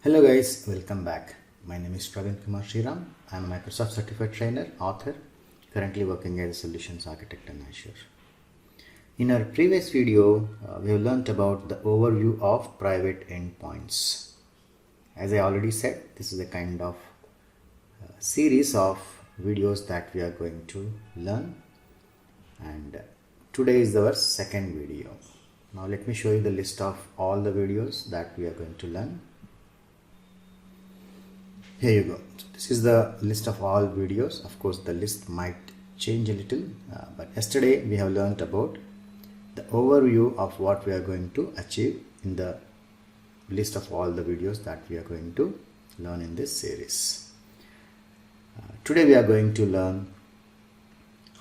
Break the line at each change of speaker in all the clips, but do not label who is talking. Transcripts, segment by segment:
Hello guys, welcome back. My name is Praveen Kumar Sriram. I am a Microsoft Certified Trainer, author, currently working as a Solutions Architect in Azure. In our previous video, we have learned about the overview of private endpoints. As I already said, this is a kind of series of videos that we are going to learn, and today is our second video. Now let me show you the list of all the videos that we are going to learn. Here you go. So this is the list of all videos. Of course, the list might change a little, but yesterday we have learned about the overview of what we are going to achieve in the list of all the videos that we are going to learn in this series. Today we are going to learn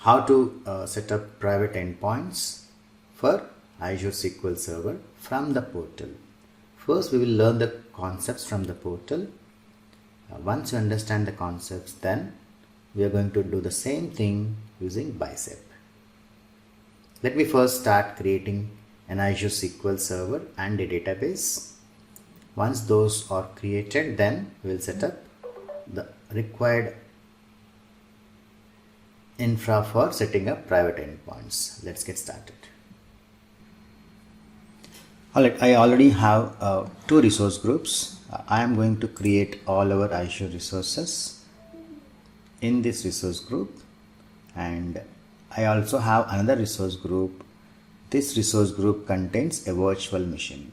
how to set up private endpoints for Azure SQL Server from the portal. First, we will learn the concepts from the portal. Once you understand the concepts, then we are going to do the same thing using Bicep. Let me first start creating an Azure SQL Server and a database. Once those are created, then we will set up the required infra for setting up private endpoints. Let's get started. Alright, I already have two resource groups. I am going to create all our Azure resources in this resource group, and I also have another resource group. This resource group contains a virtual machine.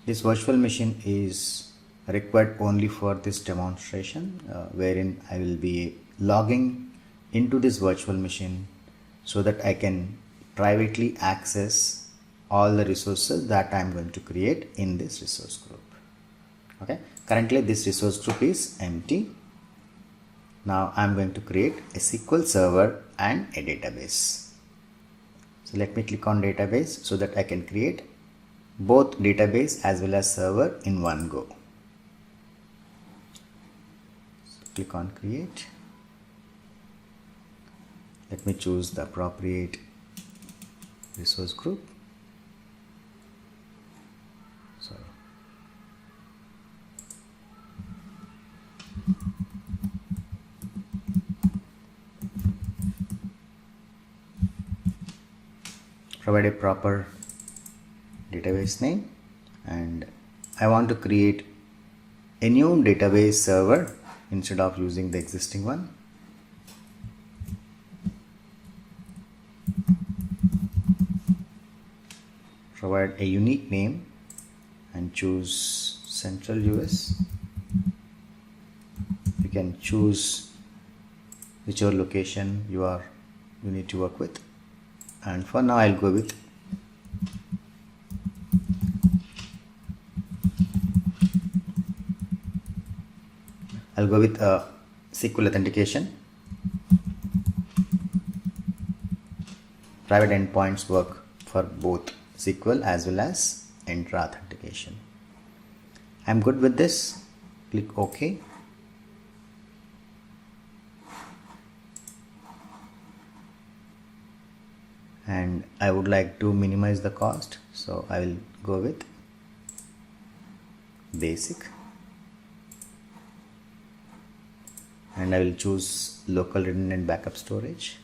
This virtual machine is required only for this demonstration, wherein I will be logging into this virtual machine so that I can privately access all the resources that I am going to create in this resource group. Okay, currently this resource group is empty. Now I am going to create a SQL server and a database. So let me click on database so that I can create both database as well as server in one go. So click on create. Let me choose the appropriate resource group. Provide a proper database name, and I want to create a new database server instead of using the existing one. Provide a unique name and choose Central US. You can choose whichever location you need to work with, and for now I'll go with SQL authentication. Private endpoints work for both SQL as well as Entra authentication. I'm good with this. Click OK. And I would like to minimize the cost, so I will go with basic, and I will choose local redundant backup storage,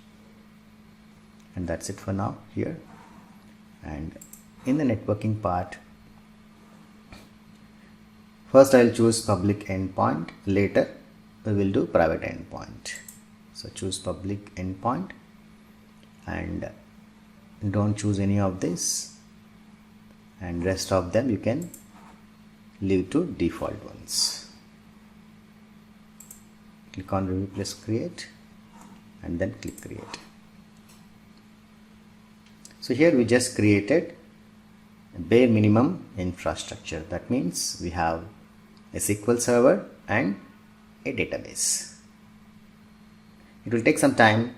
and that's it for now here. And in the networking part, first I will choose public endpoint, later we will do private endpoint. So choose public endpoint, and don't choose any of this, and rest of them you can leave to default ones. Click on review plus create, and then click create. So here we just created a bare minimum infrastructure. That means we have a SQL server and a database. It will take some time.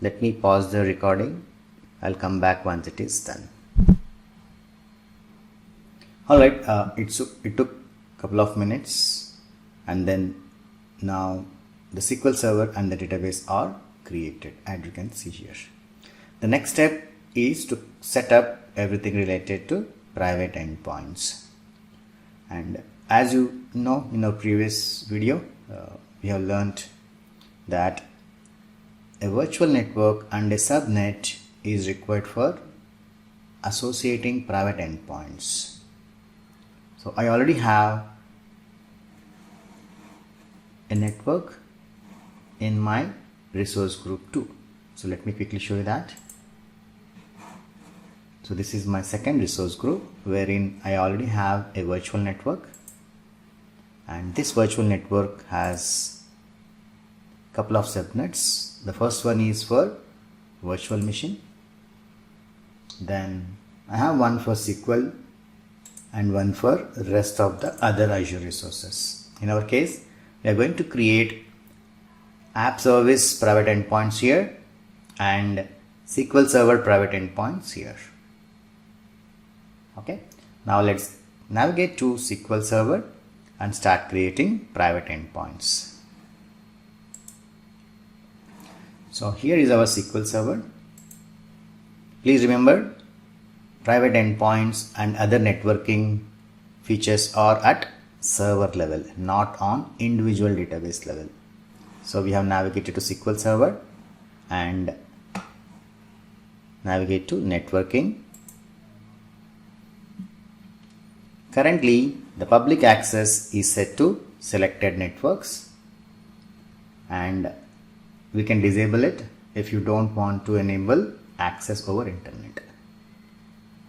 Let me pause the recording. I'll come back once it is done. Alright, it took a couple of minutes, and then now the SQL server and the database are created, as you can see here. The next step is to set up everything related to private endpoints. And as you know, in our previous video, we have learned that a virtual network and a subnet is required for associating private endpoints. So I already have a network in my resource group 2. So let me quickly show you that. So this is my second resource group wherein I already have a virtual network, and this virtual network has a couple of subnets. The first one is for virtual machine, then I have one for SQL and one for rest of the other Azure resources. In our case, we are going to create app service private endpoints here and SQL Server private endpoints here. Okay, now let's navigate to SQL Server and start creating private endpoints. So here is our SQL Server. Please remember, private endpoints and other networking features are at server level, not on individual database level. So we have navigated to SQL Server and navigate to networking. Currently, the public access is set to selected networks, and we can disable it if you don't want to enable access over internet.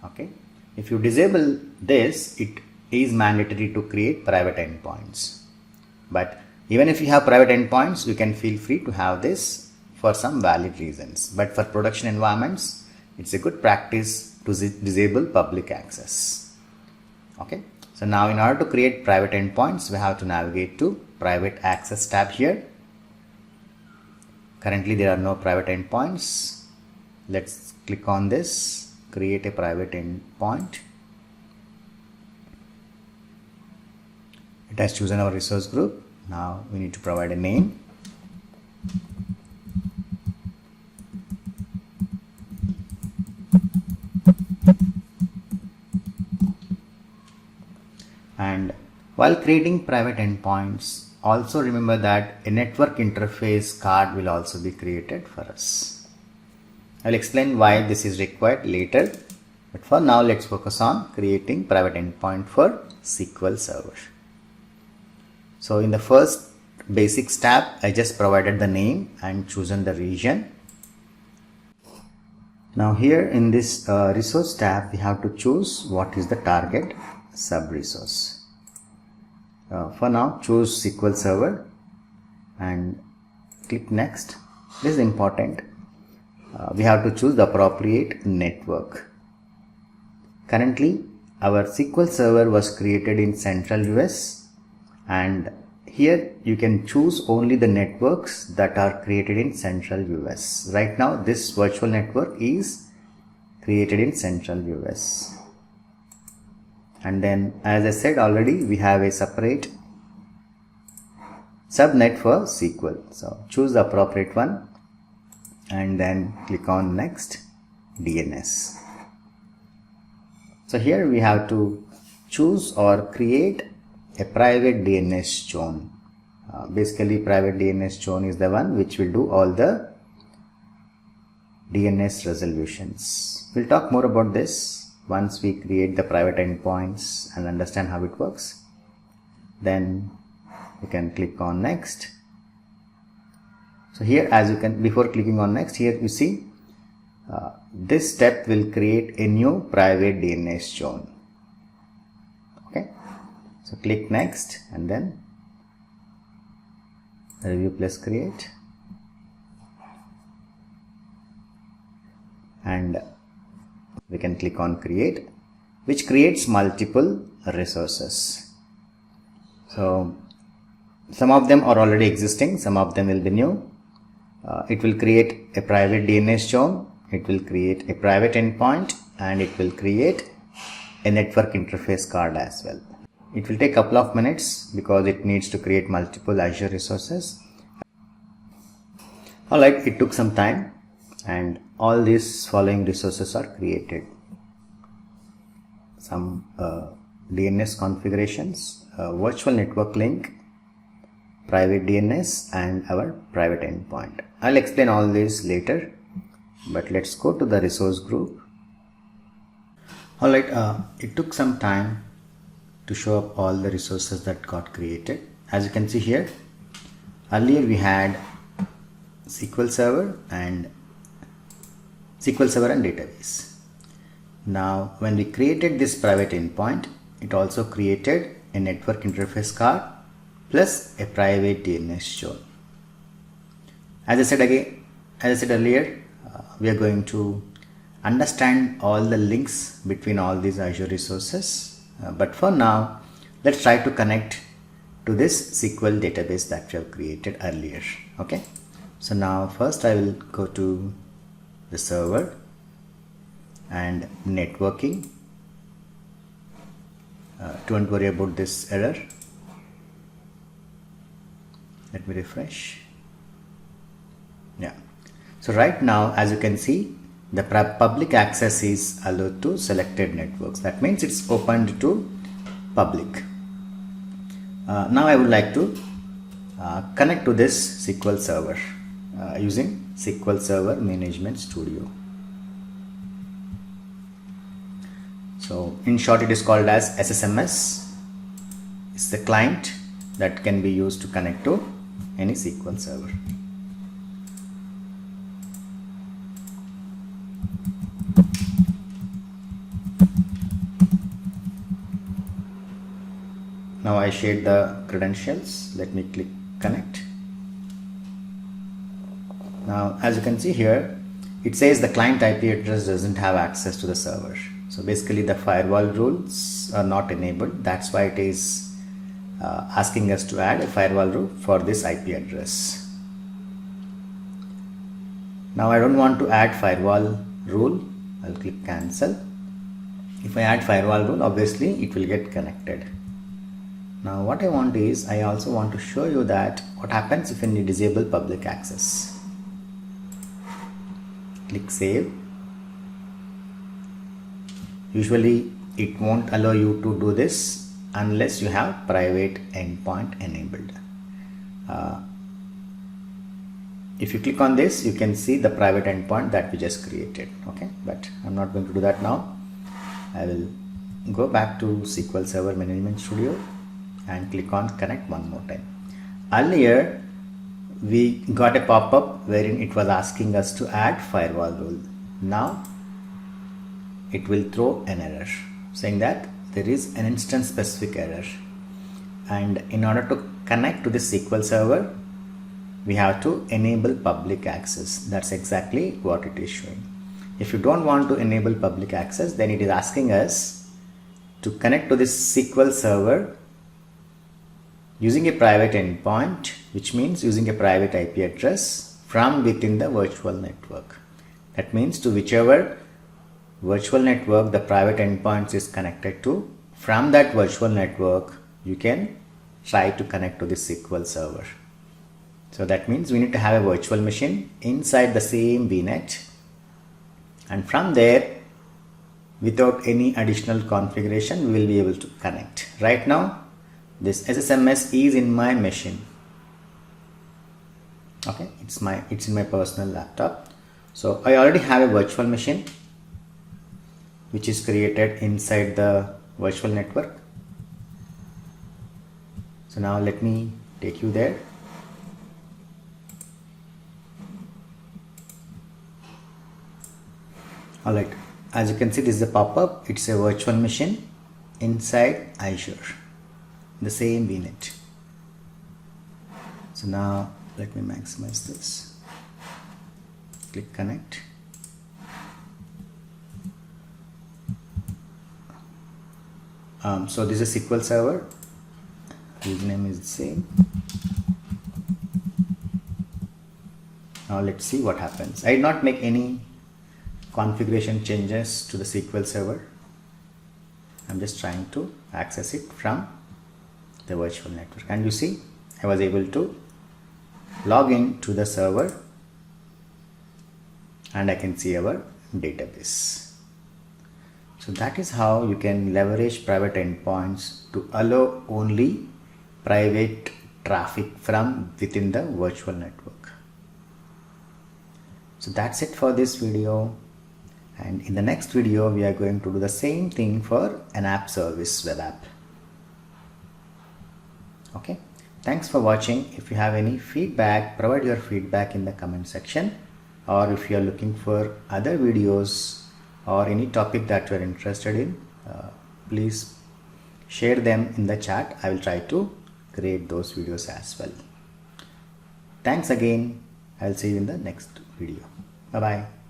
Okay, if you disable this, it is mandatory to create private endpoints. But even if you have private endpoints, you can feel free to have this for some valid reasons. But for production environments, it's a good practice to disable public access. Okay, so now in order to create private endpoints, we have to navigate to private access tab here. Currently there are no private endpoints. Let's click on this, create a private endpoint. It has chosen our resource group. Now we need to provide a name. And while creating private endpoints, also remember that a network interface card will also be created for us. I'll explain why this is required later, but for now let's focus on creating private endpoint for SQL Server. So in the first basics tab, I just provided the name and chosen the region. Now here in this resource tab, we have to choose what is the target sub-resource. For now, choose SQL Server and click next. This is important. We have to choose the appropriate network. Currently, our SQL Server was created in Central US, and here you can choose only the networks that are created in Central US. Right now, this virtual network is created in Central US. And then, as I said already, we have a separate subnet for SQL. So choose the appropriate one and then click on next DNS. So here we have to choose or create a private DNS zone. Basically, private DNS zone is the one which will do all the DNS resolutions. We'll talk more about this once we create the private endpoints and understand how it works. Then you can click on next. So here, as you can, before clicking on next, here you see this step will create a new private DNS zone. Okay, so click next and then review plus create, and we can click on create, which creates multiple resources. So some of them are already existing, some of them will be new. It will create a private DNS zone, it will create a private endpoint, and it will create a network interface card as well. It will take a couple of minutes because it needs to create multiple Azure resources. Alright, it took some time and all these following resources are created. Some DNS configurations, virtual network link, private DNS, and our private endpoint. I'll explain all this later, but let's go to the resource group. Alright, it took some time to show up all the resources that got created. As you can see here, earlier we had SQL Server and database. Now when we created this private endpoint, it also created a network interface card plus a private DNS zone. As I said earlier, we are going to understand all the links between all these Azure resources, but for now let's try to connect to this SQL database that we have created earlier. Okay, so now first I will go to the server and networking. Don't worry about this error. Let me refresh. Yeah, so right now as you can see, the public access is allowed to selected networks. That means it's opened to public. Now I would like to connect to this SQL server using SQL Server Management Studio. So in short, it is called as SSMS. It's the client that can be used to connect to any SQL server. Now I shared the credentials. Let me click connect. Now as you can see here, it says the client IP address doesn't have access to the server. So basically the firewall rules are not enabled. That's why it is asking us to add a firewall rule for this IP address. Now I don't want to add firewall rule. I'll click cancel. If I add firewall rule, obviously it will get connected. Now what I want is, I also want to show you that what happens if you disable public access. Click save. Usually it won't allow you to do this unless you have private endpoint enabled. If you click on this, you can see the private endpoint that we just created. Okay, but I'm not going to do that now. I will go back to SQL Server Management Studio and click on connect one more time. Earlier we got a pop-up wherein it was asking us to add firewall rule. Now it will throw an error saying that there is an instance specific error, and in order to connect to the SQL server we have to enable public access. That's exactly what it is showing. If you don't want to enable public access, then it is asking us to connect to this SQL server using a private endpoint, which means using a private IP address from within the virtual network. That means to whichever virtual network the private endpoint is connected to, from that virtual network you can try to connect to the SQL server. So that means we need to have a virtual machine inside the same VNet, and from there without any additional configuration we will be able to connect. Right now this SSMS is in my machine. Okay, it's in my personal laptop. So I already have a virtual machine which is created inside the virtual network. So now let me take you there. Alright, as you can see, this is a pop-up. It's a virtual machine inside Azure, the same VNet. So now let me maximize this. Click connect. So this is SQL server. Username is the same. Now let's see what happens. I did not make any configuration changes to the SQL server. I'm just trying to access it from the virtual network, and you see I was able to log in to the server and I can see our database. So that is how you can leverage private endpoints to allow only private traffic from within the virtual network. So that's it for this video, and in the next video we are going to do the same thing for an app service web app. Okay, thanks for watching. If you have any feedback, provide your feedback in the comment section, or if you are looking for other videos or any topic that you are interested in, please share them in the chat. I will try to create those videos as well. Thanks again. I'll see you in the next video. Bye bye.